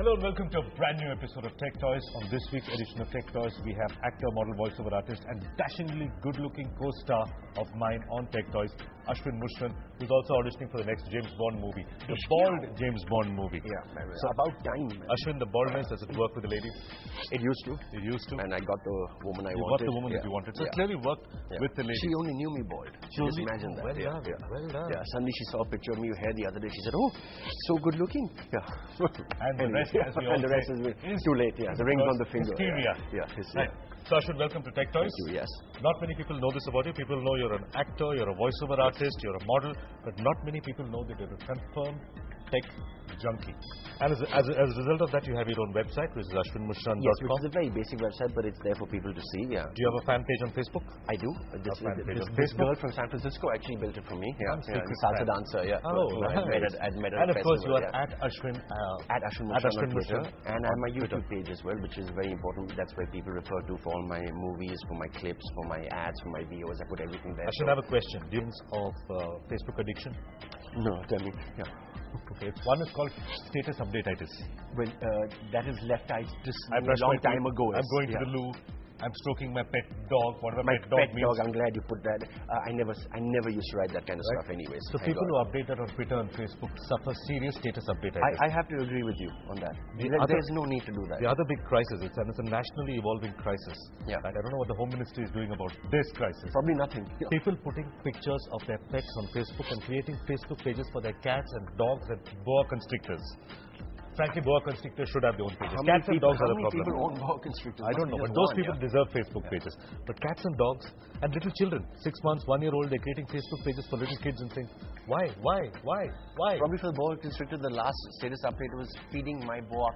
Hello and welcome to a brand new episode of Tech Toys. On this week's edition of Tech Toys, we have actor, model, voiceover artist and dashingly good-looking co-star of mine on Tech Toys, Ashwin Mushran, who's also auditioning for the next James Bond movie, the bald James Bond movie. Yeah, so about time. Man. Ashwin, the baldness, does it work with the ladies? It used to. It used to. And I got the woman I wanted. You got the woman that you wanted. So it clearly worked with the ladies. She only knew me bald. Just imagine that. Well done. Well done. Yeah, suddenly she saw a picture of me with hair the other day. She said, oh, so good looking. Yeah. And the rest, as we all and the rest is too late. Yeah, the ring's on the finger. Hysteria. Yeah. So Ashwin, welcome to Tech Toys. Thank you, yes. Not many people know this about you. People know you're an actor, you're a voiceover artist, you're a model, but not many people know that you're a confirmed tech junkie. And as a result of that, you have your own website, which is ashwinmushran.com. Yes, which is a very basic website, but it's there for people to see. Yeah. Do you have a fan page on Facebook? I do. This girl from San Francisco actually built it for me. Yeah, salsa dancer. Yeah. Oh, nice. I met her and at of course, you are yeah. at Ashwin. At Ashwin Mushran on Twitter. And I have my YouTube Twitter page as well, which is very important. That's where people refer to for all my movies, for my clips, for my ads, for my videos. I put everything there. Ashwin, I have a question. Do you of Facebook addiction? No, tell me. Yeah. Okay, one is called status updateitis. Well, that is leftitis a long time ago. I'm going to the loo. I'm stroking my pet dog. Whatever my pet dog means. I'm glad you put that. I never used to write that kind of stuff anyways. So people who update that on Twitter and Facebook suffer serious status updateitis. I have to agree with you on that. There's no need to do that. The other big crisis, it's a nationally evolving crisis. Yeah. Right? I don't know what the Home Ministry is doing about this crisis. Probably nothing. People putting pictures of their pets on Facebook and creating Facebook pages for their cats and dogs and boa constrictors. Frankly, boa constrictors should have their own pages. Cats and dogs are the problem. People own boa constrictors? I don't know, but those people deserve Facebook pages. But cats and dogs and little children, 6 months, 1 year old, they're creating Facebook pages for little kids and saying, why? Probably for the boa constrictor, the last status update was feeding my boa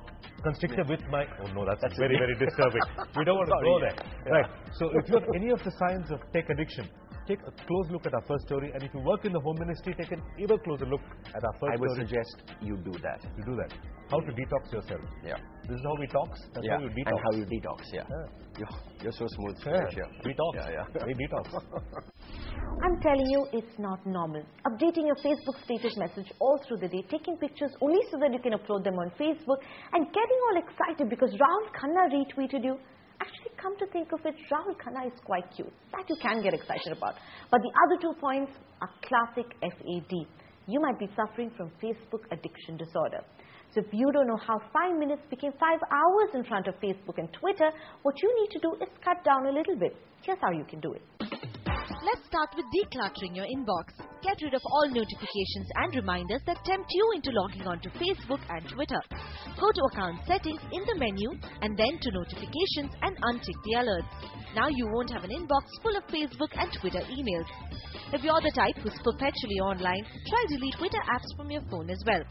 constrictor with my... Oh no, that's very, very disturbing. We don't want to go there. Yeah. Right. So if you have any of the signs of tech addiction, take a close look at our first story, and if you work in the Home Ministry, take an even closer look at our first story. I would suggest you do that. You do that. How to detox yourself. Yeah. This is how we talk. That's how you detox. And how you detox, You're so smooth. Detox. We detox. I'm telling you, it's not normal. Updating your Facebook status message all through the day, taking pictures only so that you can upload them on Facebook, and getting all excited because Rahul Khanna retweeted you. Actually, come to think of it, Rahul Khanna is quite cute. That you can get excited about. But the other 2 points are classic FAD. You might be suffering from Facebook addiction disorder. So if you don't know how 5 minutes became 5 hours in front of Facebook and Twitter, what you need to do is cut down a little bit. Here's how you can do it. Let's start with decluttering your inbox. Get rid of all notifications and reminders that tempt you into logging on to Facebook and Twitter. Go to Account Settings in the menu and then to Notifications and untick the alerts. Now you won't have an inbox full of Facebook and Twitter emails. If you're the type who's perpetually online, try delete Twitter apps from your phone as well.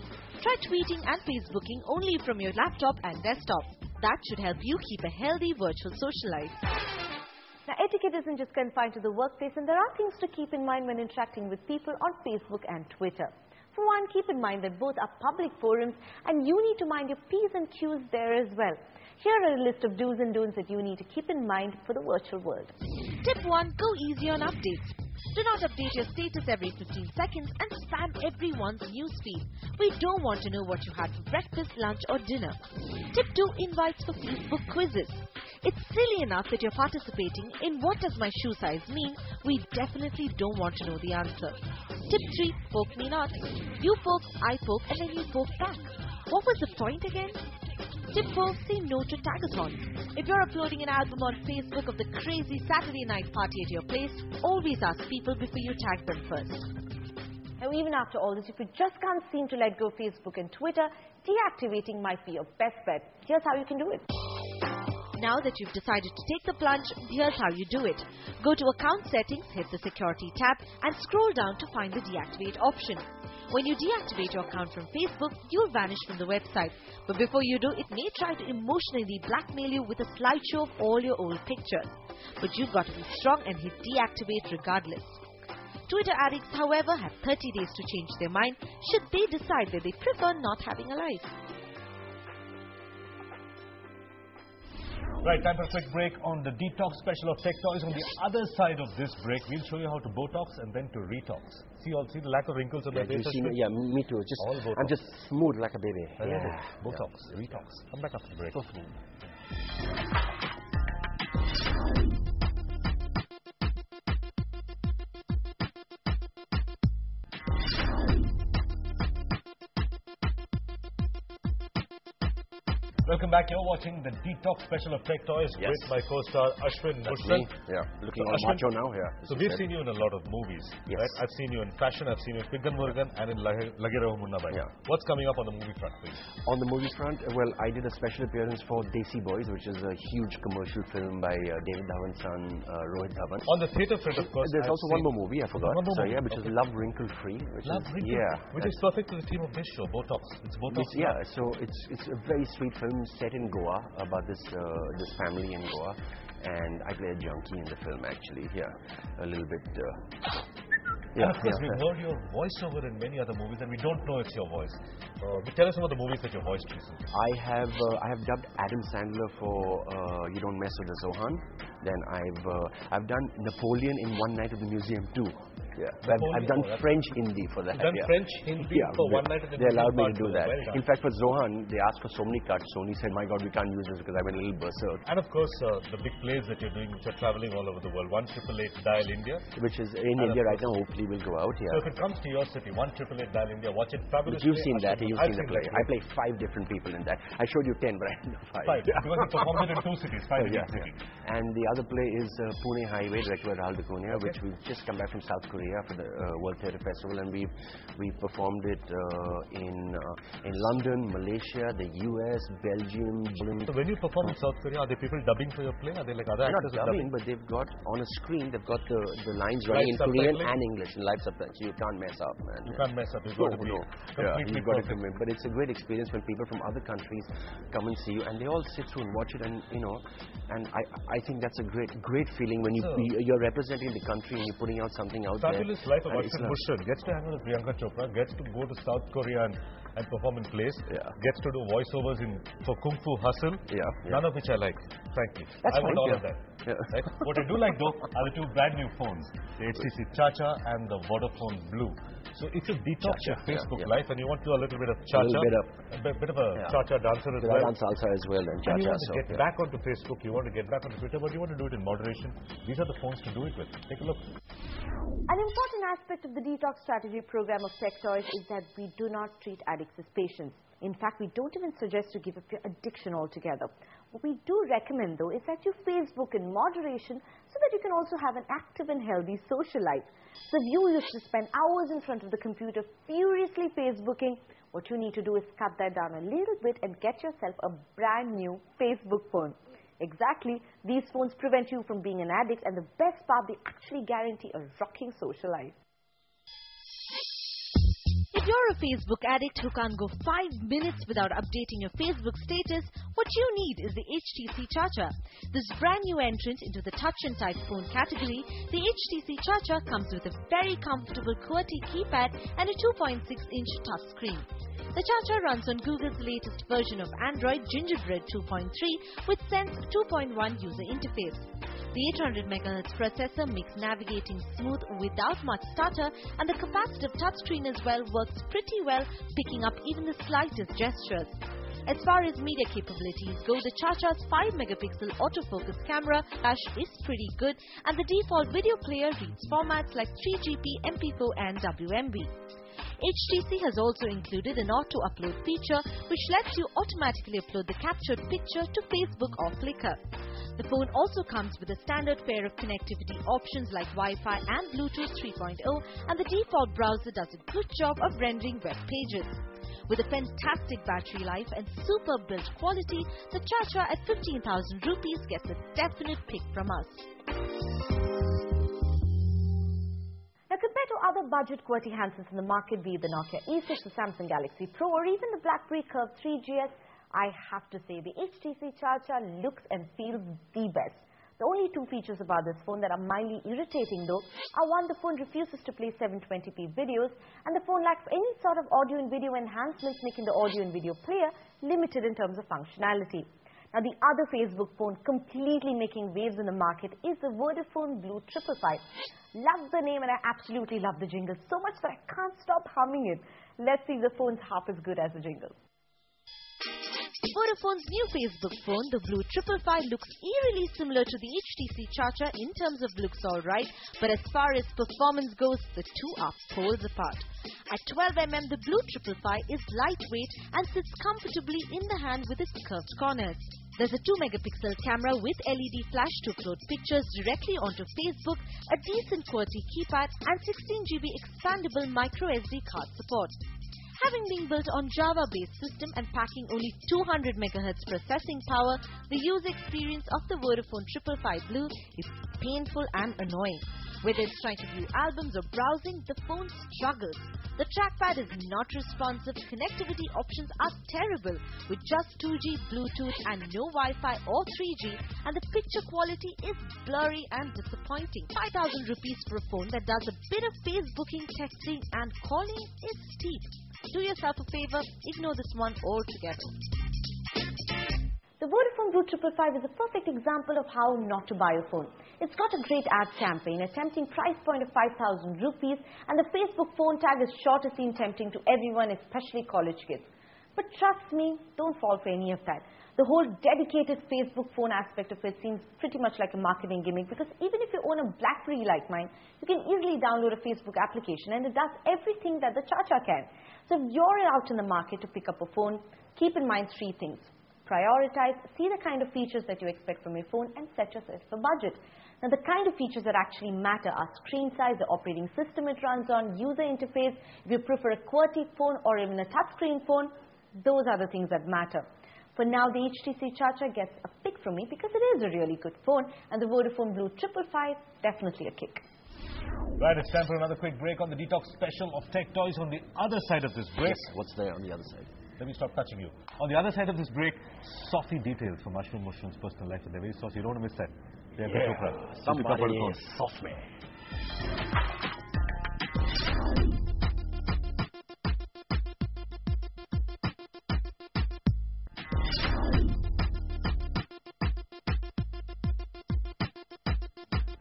Try tweeting and Facebooking only from your laptop and desktop. That should help you keep a healthy virtual social life. Now, etiquette isn't just confined to the workplace, and there are things to keep in mind when interacting with people on Facebook and Twitter. For one, keep in mind that both are public forums, and you need to mind your P's and Q's there as well. Here are a list of do's and don'ts that you need to keep in mind for the virtual world. Tip 1. Go easy on updates. Do not update your status every 15 seconds and spam everyone's newsfeed. We don't want to know what you had for breakfast, lunch or dinner. Tip 2. Invites for Facebook quizzes. It's silly enough that you're participating in what does my shoe size mean. We definitely don't want to know the answer. Tip 3. Poke me not. You poke, I poke, and then you poke back. What was the point again? Tip 4. Say no to tagathons. If you're uploading an album on Facebook of the crazy Saturday night party at your place, always ask people before you tag them first. Now, even after all this, if you just can't seem to let go of Facebook and Twitter, deactivating might be your best bet. Here's how you can do it. Now that you've decided to take the plunge, here's how you do it. Go to Account Settings, hit the Security tab and scroll down to find the Deactivate option. When you deactivate your account from Facebook, you'll vanish from the website. But before you do, it may try to emotionally blackmail you with a slideshow of all your old pictures. But you've got to be strong and hit Deactivate regardless. Twitter addicts, however, have 30 days to change their mind should they decide that they prefer not having a life. Right, time for a quick break on the detox special of Tech Toys. On the other side of this break, we'll show you how to Botox and then to retox. See the lack of wrinkles on my face? Yeah, me too. I'm just smooth like a baby. Yeah. Botox, retox. Come back after the break. So smooth. Welcome back. You're watching the Detox special of Tech Toys with my co-star Ashwin Mushran. Yeah, looking all macho now here. So we've seen you in a lot of movies. Yes. Right? I've seen you in fashion, I've seen you in Piggan Murugan and in Lage Raho Munna Bhai. Yeah. What's coming up on the movie front, please? On the movie front, well, I did a special appearance for Desi Boys, which is a huge commercial film by David Dhawan's son, Rohit Dhawan. On the theatre front, of course. There's also one more movie, I forgot. One more movie. Yeah, which is Love Wrinkle Free. Love Wrinkle Free. Which is perfect to the theme of this show, Botox. It's Botox. So it's a very sweet film set in Goa about this family in Goa, and I play a junkie in the film actually. Yeah, a little bit. And of course, we've heard your voiceover in many other movies, and we don't know it's your voice. Tell us some of the movies that you voiced recently. I have dubbed Adam Sandler for You Don't Mess with the Zohan. Then I've done Napoleon in One Night at the Museum too. Yeah, I've done French Hindi for that. You've done French Hindi for One Night at the Museum. They allowed me to do that. Well, in fact, for Zohan, they asked for so many cuts. Sony said, "My God, we can't use this because I went a little berserk." And of course, the big plays that you're doing, which are traveling all over the world. 1-888 Dial India, which is in India right now. Hopefully, will go out. Yeah. So if it comes to your city, 1-888 Dial India, watch it. Fabulous. You've seen that. You've seen the play. I play 5 different people in that. I showed you 10, but I know 5. 5. Because you performed it in 2 cities. 5 in each city. And the other play is Pune Highway, directed by Rahul Dakunia, which we've just come back from South Korea for the World Theatre Festival, and we performed it in London, Malaysia, the US, Belgium. So when you perform in South Korea, are there people dubbing for your play? Are they like other actors? Not dubbing, but they've got on a screen. They've got the lines running in Korean and English in live subtitles. You can't mess up, man. You can't mess up. You've got to be completely you've got to commit. But it's a great experience when people from other countries come and see you, and they all sit through and watch it, and and I think that's a great feeling when you're representing the country and you're putting out something out there. Fabulous life of Ashwin Mushran. Gets to hang out with Priyanka Chopra, gets to go to South Korea and perform in plays, gets to do voiceovers for Kung Fu Hustle, none of which I like, frankly. I want all of that. Right? What I do like though are the 2 brand new phones, the HTC Chacha and the Vodafone Blue. So if you detox your Facebook life and you want to do a little bit of Chacha, a bit of a Chacha dancer as well. Dance salsa as well and Chacha. And you want to get back onto Facebook, you want to get back onto Twitter, but you want to do it in moderation. These are the phones to do it with. Take a look. An important aspect of the detox strategy program of Tech Toys is that we do not treat addicts as patients. In fact, we don't even suggest to give up your addiction altogether. What we do recommend, though, is that you Facebook in moderation so that you can also have an active and healthy social life. So if you used to spend hours in front of the computer furiously Facebooking, what you need to do is cut that down a little bit and get yourself a brand new Facebook phone. Exactly, these phones prevent you from being an addict, and the best part, they actually guarantee a rocking social life. If you're a Facebook addict who can't go 5 minutes without updating your Facebook status, what you need is the HTC Chacha. This brand new entrant into the touch and type phone category, the HTC Chacha comes with a very comfortable QWERTY keypad and a 2.6-inch touchscreen. The Chacha runs on Google's latest version of Android, Gingerbread 2.3, with Sense 2.1 user interface. The 800 MHz processor makes navigating smooth without much stutter, and the capacitive touchscreen as well works pretty well, picking up even the slightest gestures. As far as media capabilities go, the Chacha's 5-megapixel autofocus camera flash is pretty good, and the default video player reads formats like 3GP, MP4 and WMV. HTC has also included an auto-upload feature which lets you automatically upload the captured picture to Facebook or Flickr. The phone also comes with a standard pair of connectivity options like Wi-Fi and Bluetooth 3.0, and the default browser does a good job of rendering web pages. With a fantastic battery life and superb build quality, the Chacha at 15,000 rupees gets a definite pick from us. Now, compared to other budget QWERTY handsets in the market, be it the Nokia E6, the Samsung Galaxy Pro, or even the BlackBerry Curve 3GS, I have to say the HTC Chacha looks and feels the best. The only 2 features about this phone that are mildly irritating, though, are one, the phone refuses to play 720p videos, and the phone lacks any sort of audio and video enhancements, making the audio and video player limited in terms of functionality. Now, the other Facebook phone completely making waves in the market is the Vodafone Blue 555. Love the name and I absolutely love the jingle so much that I can't stop humming it. Let's see if the phone's half as good as the jingle. Vodafone's new Facebook phone, the Blue 555, looks eerily similar to the HTC Chacha in terms of looks alright, but as far as performance goes, the two are poles apart. At 12mm, the Blue 555 is lightweight and sits comfortably in the hand with its curved corners. There's a 2-megapixel camera with LED flash to upload pictures directly onto Facebook, a decent QWERTY keypad and 16GB expandable microSD card support. Having been built on Java-based system and packing only 200 MHz processing power, the user experience of the Vodafone 555 Blue is painful and annoying. Whether it's trying to view albums or browsing, the phone struggles. The trackpad is not responsive, connectivity options are terrible with just 2G, Bluetooth and no Wi-Fi or 3G, and the picture quality is blurry and disappointing. 5,000 rupees for a phone that does a bit of Facebooking, texting and calling is steep. Do yourself a favor, ignore this one altogether. The Vodafone Blue 555 is a perfect example of how not to buy a phone. It's got a great ad campaign, a tempting price point of 5,000 rupees, and the Facebook phone tag is sure to seem tempting to everyone, especially college kids. But trust me, don't fall for any of that. The whole dedicated Facebook phone aspect of it seems pretty much like a marketing gimmick, because even if you own a BlackBerry like mine, you can easily download a Facebook application and it does everything that the Chacha can. So if you're out in the market to pick up a phone, keep in mind 3 things. Prioritize, see the kind of features that you expect from your phone and set yourself a budget. Now, the kind of features that actually matter are screen size, the operating system it runs on, user interface, if you prefer a QWERTY phone or even a touchscreen phone, those are the things that matter. For now, the HTC Chacha gets a pick from me because it is a really good phone, and the Vodafone Blue 555, definitely a kick. Right, it's time for another quick break on the Detox special of Tech Toys. On the other side of this break... Yes, what's there on the other side? Let me stop touching you. On the other side of this break, saucy details from Ashwin Mushran's personal life. And they're very saucy. You don't want to miss that. Somebody is sauce me.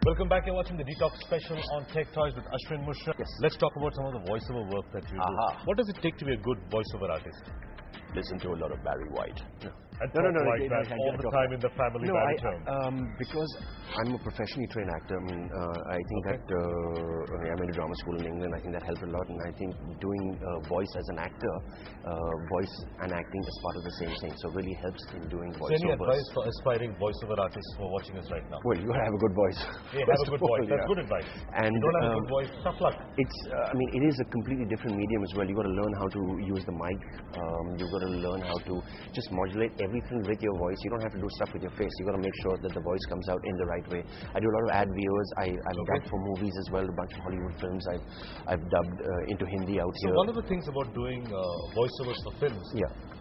Welcome back. You're watching the Detox special on Tech Toys with Ashwin Mushran. Yes. Let's talk about some of the voiceover work that you do. What does it take to be a good voiceover artist? Listen to a lot of Barry White. And no, like that all the time in the family baritone. Because I'm a professionally trained actor. I mean, I think that I went to drama school in England. I think that helped a lot. And I think doing voice as an actor, voice and acting is part of the same thing. So it really helps in doing voiceovers. So any advice for aspiring voiceover artists who are watching us right now? Well, you got to have a good voice. Yeah, have a good voice. That's good advice. And you don't have a good voice, tough luck. It's, I mean, it is a completely different medium as well. You got to learn how to use the mic. You've got to learn how to just modulate everything with your voice. You don't have to do stuff with your face. You got to make sure that the voice comes out in the right way. I do a lot of ad videos. I've dubbed for movies as well, a bunch of Hollywood films. I've dubbed into Hindi out here. So one of the things about doing voiceovers for films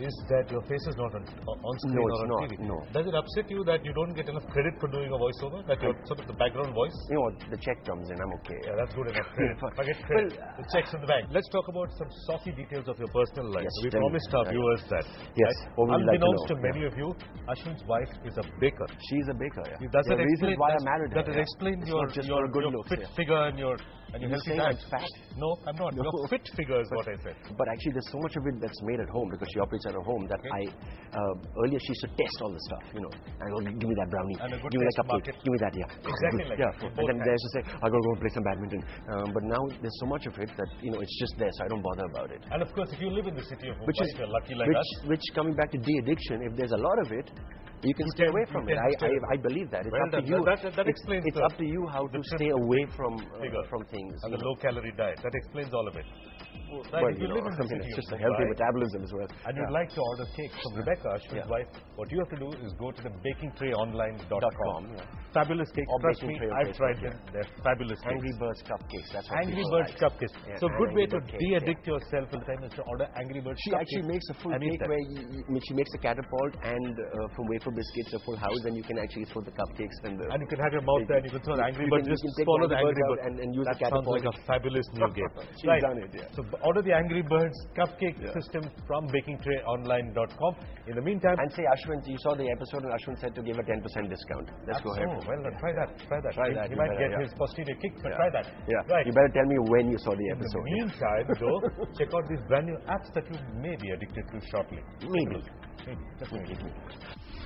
is that your face is not on screen or on TV. No. Does it upset you that you don't get enough credit for doing a voiceover? That you're sort of the background voice? You know what? The check comes in. I'm okay. Yeah, that's good enough credit. Forget credit. The check's in the bank. Let's talk about some saucy details of your personal life. Yes, we promised our viewers that. Yes. Right? Unbeknownst to many of you, Ashwin's wife is a baker. She's a baker, yeah. Does that explain why I married her? Does it explain your good looks, fit figure and your healthy diet? I'm fat? No, I'm not. No. Your fit figure is what I said. But actually, there's so much of it that's made at home because she operates at her home that earlier she used to test all the stuff, you know. I go, give me that brownie, give me that cupcake, give me that, Exactly like that. And then there's to say, I gotta go play some badminton. But now there's so much of it that, you know, it's just there, so I don't bother about it. And of course, if you live in the city of Mumbai, you're lucky like us. Which coming back to de-addiction, if there's a lot of it, you can stay away from it. I believe that. It's up to you. That explains it's up to you how to stay away from things. And the low-calorie diet. That explains all of it. Well, you know, it's just a healthy metabolism as well. And you'd like to order cake from Rebecca, Ashwin's wife. What you have to do is go to the bakingtrayonline.com. Fabulous cakes. Trust me, I've tried them. They're fabulous cakes. Angry Birds cupcakes. That's what Angry Birds cupcakes. So a good way to de-addict yourself all the time is to order Angry Birds cupcakes. She actually makes a full cake where she makes a catapult and from wafer biscuits a full house, and you can actually throw the cupcakes and you can have your mouth there and you can throw the Angry Birds. Just follow the Angry Birds and use the That catapult. sounds like a fabulous new game. She's done it, yeah. So order the Angry Birds cupcake system from bakingtrayonline.com. In the meantime, And say, Ashwin, you saw the episode and Ashwin said to give a 10% discount. Let's go ahead. Oh, well, try that. He You might better, get his posterior kick, but try that. Yeah. Right. You better tell me when you saw the In the episode. meantime, though, check out these brand new apps that you may be addicted to shortly. Maybe. Just maybe.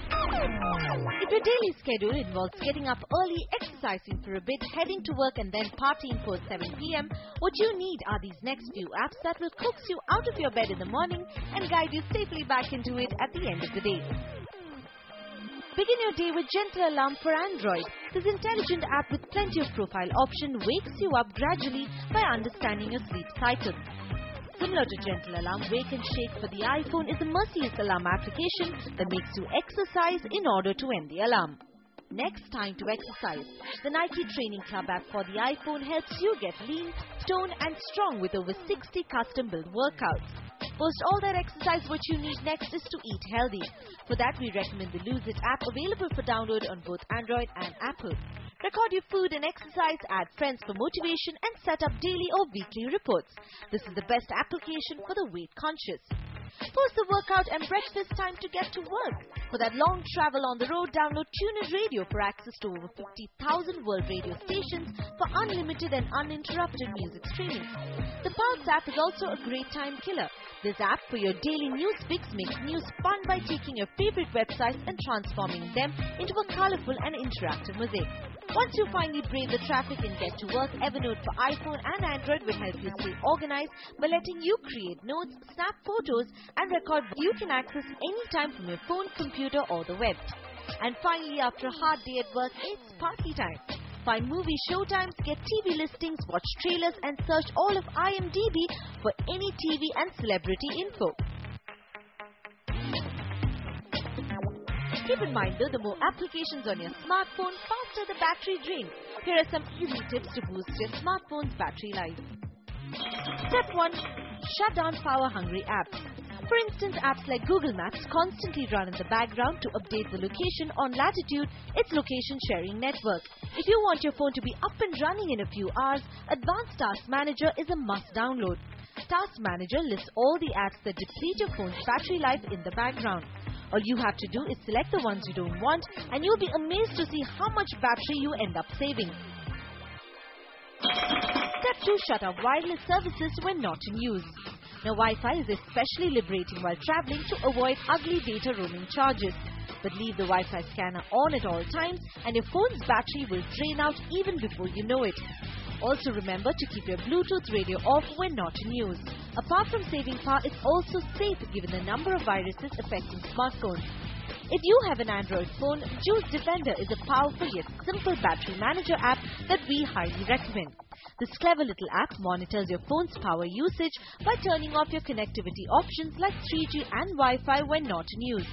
If your daily schedule involves getting up early, exercising for a bit, heading to work and then partying post 7 p.m., what you need are these next few apps that will coax you out of your bed in the morning and guide you safely back into it at the end of the day. Begin your day with Gentle Alarm for Android. This intelligent app with plenty of profile option wakes you up gradually by understanding your sleep cycle. Similar to Gentle Alarm, Wake and Shake for the iPhone is a merciless alarm application that makes you exercise in order to end the alarm. Next, time to exercise. The Nike Training Club app for the iPhone helps you get lean, toned and strong with over 60 custom-built workouts. Post all that exercise, what you need next is to eat healthy. For that, we recommend the Lose It app, available for download on both Android and Apple. Record your food and exercise, add friends for motivation, and set up daily or weekly reports. This is the best application for the weight conscious. Post the workout and breakfast time to get to work. For that long travel on the road, download TuneIn Radio for access to over 50,000 world radio stations for unlimited and uninterrupted music streaming. The Pulse app is also a great time killer. This app for your daily news fix makes news fun by taking your favorite websites and transforming them into a colorful and interactive mosaic. Once you finally brave the traffic and get to work, Evernote for iPhone and Android will help you stay organized by letting you create notes, snap photos, and record you can access anytime from your phone, computer, or the web. And finally, after a hard day at work, it's party time. Find movie showtimes, get TV listings, watch trailers, and search all of IMDb for any TV and celebrity info. Keep in mind though, the more applications on your smartphone, faster the battery drain. Here are some easy tips to boost your smartphone's battery life. Step 1. Shut down power-hungry apps. For instance, apps like Google Maps constantly run in the background to update the location on Latitude, its location sharing network. If you want your phone to be up and running in a few hours, Advanced Task Manager is a must download. Task Manager lists all the apps that deplete your phone's battery life in the background. All you have to do is select the ones you don't want, and you'll be amazed to see how much battery you end up saving. Step 2. Shut off wireless services when not in use. Now, Wi-Fi is especially liberating while traveling to avoid ugly data roaming charges. But leave the Wi-Fi scanner on at all times, and your phone's battery will drain out even before you know it. Also remember to keep your Bluetooth radio off when not in use. Apart from saving power, it's also safe given the number of viruses affecting smartphones. If you have an Android phone, Juice Defender is a powerful yet simple battery manager app that we highly recommend. This clever little app monitors your phone's power usage by turning off your connectivity options like 3G and Wi-Fi when not in use.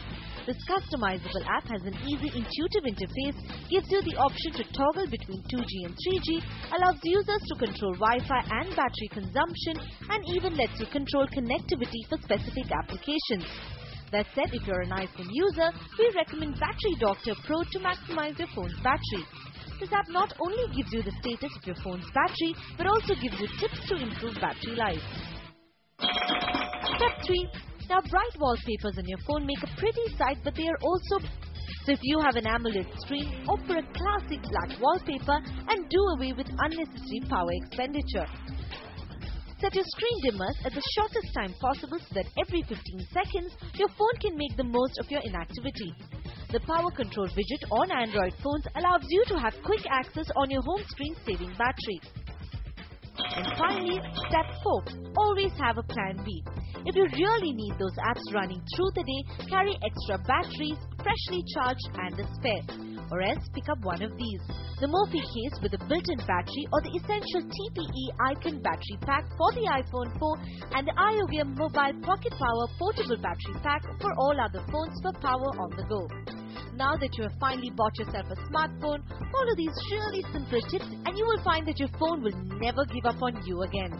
This customizable app has an easy, intuitive interface, gives you the option to toggle between 2G and 3G, allows users to control Wi-Fi and battery consumption, and even lets you control connectivity for specific applications. That said, if you're an iPhone user, we recommend Battery Doctor Pro to maximize your phone's battery. This app not only gives you the status of your phone's battery, but also gives you tips to improve battery life. Step 3. Now, bright wallpapers on your phone make a pretty sight, but they are also... So if you have an AMOLED screen, opt for a classic black wallpaper and do away with unnecessary power expenditure. Set your screen dimmers at the shortest time possible so that every 15 seconds, your phone can make the most of your inactivity. The power control widget on Android phones allows you to have quick access on your home screen, saving battery. And finally, step 4. Always have a plan B. If you really need those apps running through the day, carry extra batteries, freshly charged and a spare. Or else pick up one of these. The Mophie case with a built-in battery or the essential TPE Icon battery pack for the iPhone 4 and the iOVIA Mobile Pocket Power portable battery pack for all other phones for power on the go. Now that you have finally bought yourself a smartphone, follow these really simple tips and you will find that your phone will never give up on you again.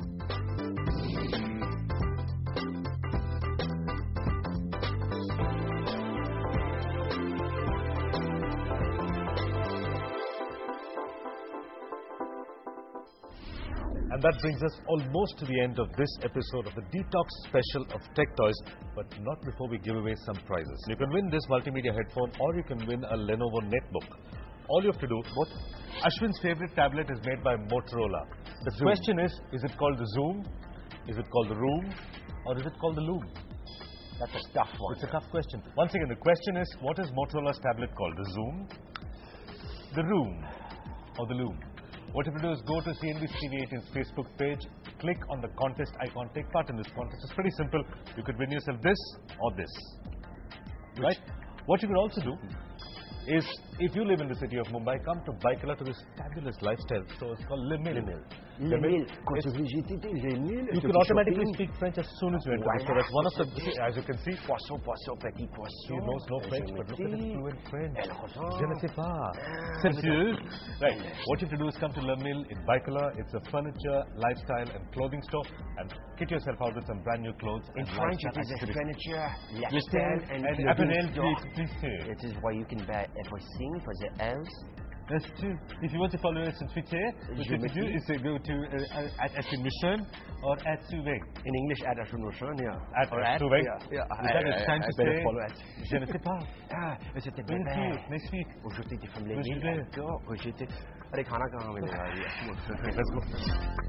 And that brings us almost to the end of this episode of the Detox Special of Tech Toys, but not before we give away some prizes. You can win this multimedia headphone or you can win a Lenovo netbook. All you have to do, Ashwin's favorite tablet is made by Motorola. The question is it called the Zoom? Is it called the Room? Or is it called the Loom? That's a tough one. It's a tough question. Once again, the question is, what is Motorola's tablet called? The Zoom, the Room, or the Loom? What you have to do is go to CNBC TV 18's Facebook page, click on the contest icon, take part in this contest. It's pretty simple. You could win yourself this or this. Right? What you could also do is, if you live in the city of Mumbai, come to Baikala to this fabulous lifestyle store. It's called Le Mille. Le Mille. You can automatically speak French as soon as you enter the store. That's one of the, as you can see, Poisson, poisson, petit poisson. he knows no French, but look at his fluent French. Je ne sais pas. Sérieux? Right. What you have to do is come to Le Mille in Baikala. It's a furniture, lifestyle and clothing store. And kit yourself out with some brand new clothes. In French, it is a furniture, lifestyle Lifestyle and and clothing apparel store. explicit. It is where you can buy everything for the house. That's true. If you want to follow us on Twitter, what you have to do is to go to at Ashwin Mission or at Suveg. In English, at Ashwin Roshan, yeah. At Suveg. Yeah. It's time to better say, follow at. je ne sais pas. Ah, c'était Thank bébé. you. Next week. Aujourd'hui, t'es from les Aujourd'hui. Mille. D'accord. Aujourd'hui, t'es... अरे खाना कहाँ मिलेगा? Let's go.